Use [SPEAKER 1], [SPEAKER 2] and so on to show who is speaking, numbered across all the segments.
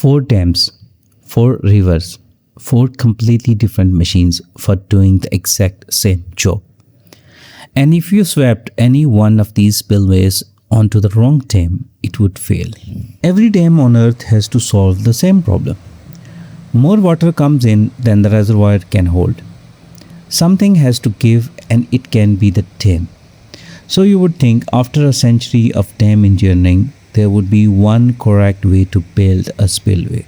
[SPEAKER 1] Four dams, four rivers, four completely different machines for doing the exact same job. And if you swept any one of these spillways onto the wrong dam, it would fail. Every dam on earth has to solve the same problem. More water comes in than the reservoir can hold. Something has to give, and it can be the dam. So you would think after a century of dam engineering, there would be one correct way to build a spillway.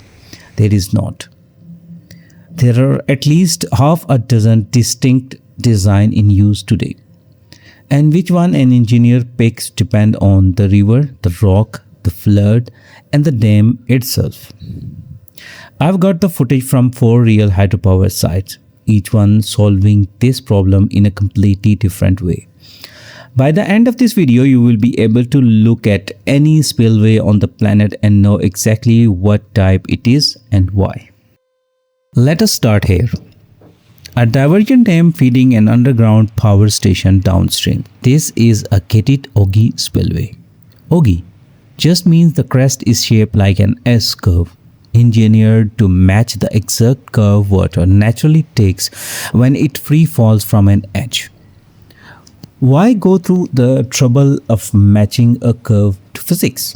[SPEAKER 1] There is not. There are at least half a dozen distinct designs in use today. And which one an engineer picks depend on the river, the rock, the flood, and the dam itself. I've got the footage from 4 real hydropower sites, each one solving this problem in a completely different way. By the end of this video, you will be able to look at any spillway on the planet and know exactly what type it is and why. Let us start here. A diversion dam feeding an underground power station downstream. This is a gated ogee spillway. Ogee just means the crest is shaped like an S curve, engineered to match the exact curve water naturally takes when it free falls from an edge. Why go through the trouble of matching a curve to physics?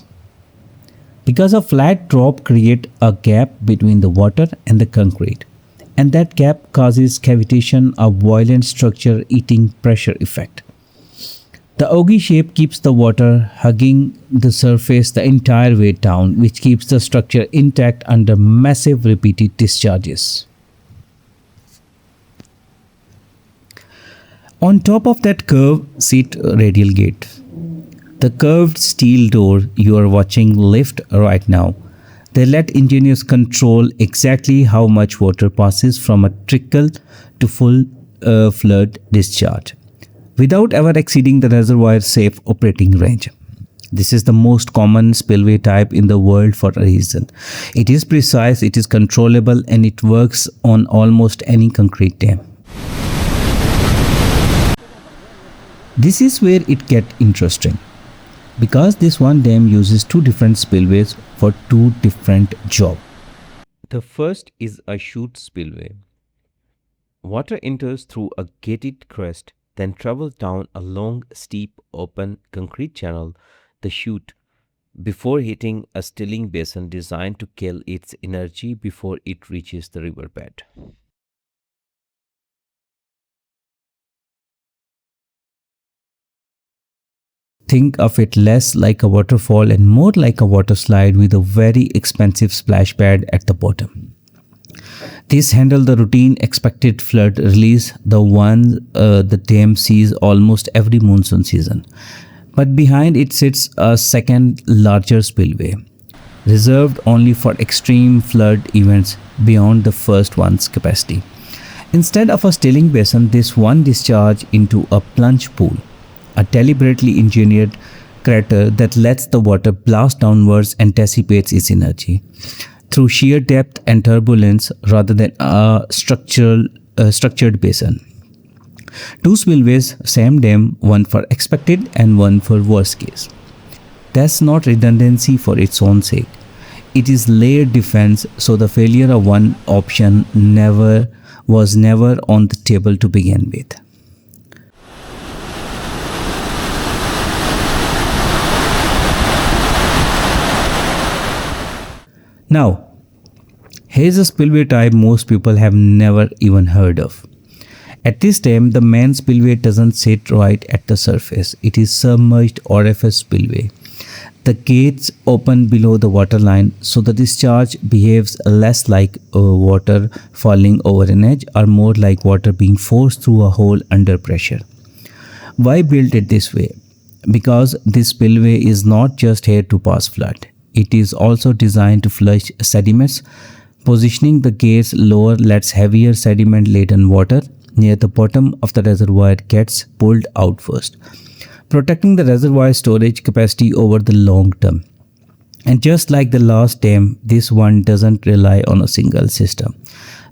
[SPEAKER 1] Because a flat drop creates a gap between the water and the concrete, and that gap causes cavitation, a violent structure eating pressure effect. The ogee shape keeps the water hugging the surface the entire way down, which keeps the structure intact under massive repeated discharges. On top of that curve sit radial gates. The curved steel door you are watching lift right now. They let engineers control exactly how much water passes from a trickle to full flood discharge, without ever exceeding the reservoir's safe operating range. This is the most common spillway type in the world for a reason. It is precise, it is controllable, and it works on almost any concrete dam. This is where it gets interesting, because this one dam uses 2 different spillways for 2 different jobs.
[SPEAKER 2] The first is a chute spillway. Water enters through a gated crest, then travels down a long, steep, open concrete channel, the chute, before hitting a stilling basin designed to kill its energy before it reaches the riverbed.
[SPEAKER 1] Think of it less like a waterfall and more like a water slide with a very expensive splash pad at the bottom. This handles the routine expected flood release, the one the dam sees almost every monsoon season. But behind it sits a second larger spillway, reserved only for extreme flood events beyond the first one's capacity. Instead of a stilling basin, this one discharges into a plunge pool, a deliberately engineered crater that lets the water blast downwards and dissipates its energy through sheer depth and turbulence rather than a structured basin. 2 spillways, same dam, one for expected and one for worst case. That's not redundancy for its own sake. It is layered defense, so the failure of one option was never on the table to begin with. Now, here's a spillway type most people have never even heard of. At this time, the main spillway doesn't sit right at the surface. It is submerged RFS spillway. The gates open below the water line, so the discharge behaves less like water falling over an edge or more like water being forced through a hole under pressure. Why build it this way? Because this spillway is not just here to pass flood. It is also designed to flush sediments. Positioning the gates lower lets heavier sediment-laden water near the bottom of the reservoir gets pulled out first, protecting the reservoir storage capacity over the long term. And just like the last dam, this one doesn't rely on a single system.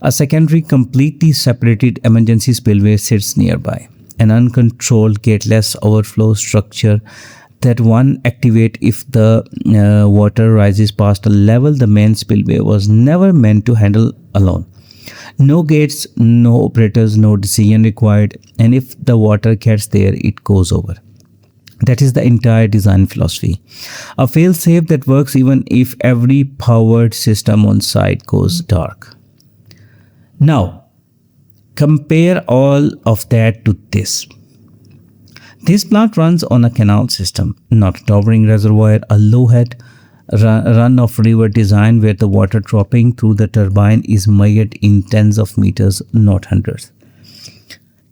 [SPEAKER 1] A secondary, completely separated emergency spillway sits nearby, an uncontrolled gateless overflow structure that one activate if the water rises past a level the main spillway was never meant to handle alone. No gates, no operators, no decision required, and if the water gets there, it goes over. That is the entire design philosophy. A failsafe that works even if every powered system on site goes dark. Now, compare all of that to this. This plant runs on a canal system, not a towering reservoir, a low-head run-of-river design where the water dropping through the turbine is measured in tens of meters, not hundreds.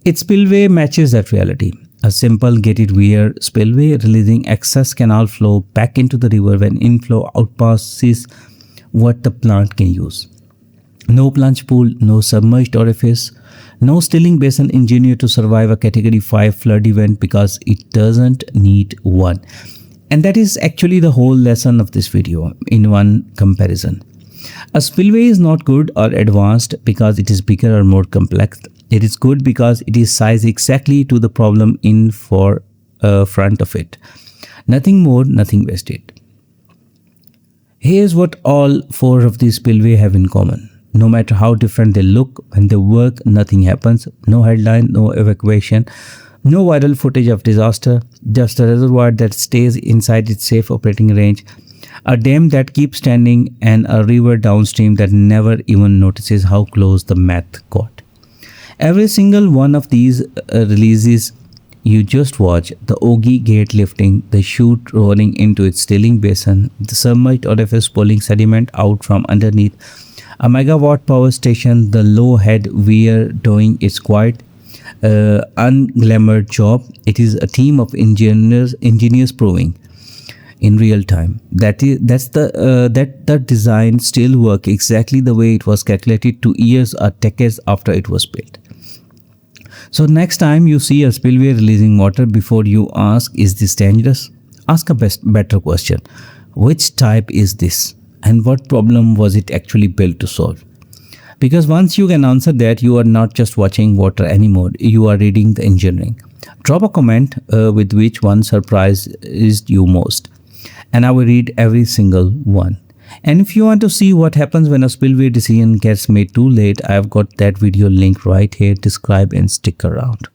[SPEAKER 1] Its spillway matches that reality. A simple gated weir spillway releasing excess canal flow back into the river when inflow outpasses what the plant can use. No plunge pool, no submerged orifice, no stilling basin engineered to survive a category 5 flood event because it doesn't need one. And that is actually the whole lesson of this video in one comparison. A spillway is not good or advanced because it is bigger or more complex. It is good because it is sized exactly to the problem in front of it. Nothing more, nothing wasted. Here's what all four of these spillways have in common. No matter how different they look, when they work, nothing happens. No headline, no evacuation, no viral footage of disaster, just a reservoir that stays inside its safe operating range, a dam that keeps standing, and a river downstream that never even notices how close the math got. Every single one of these releases you just watch, the ogee gate lifting, the chute rolling into its stilling basin, the submerged orifice pulling sediment out from underneath, a megawatt power station, the low head weir doing its quiet, unglamoured job. It is a team of engineers proving in real time that the design still work exactly the way it was calculated 2 years or decades after it was built. So next time you see a spillway releasing water, before you ask, is this dangerous? Ask a better question. Which type is this? And what problem was it actually built to solve? Because once you can answer that, you are not just watching water anymore, you are reading the engineering. Drop a comment with which one surprised you most, and I will read every single one. And if you want to see what happens when a spillway decision gets made too late, I have got that video link right here. Describe and stick around.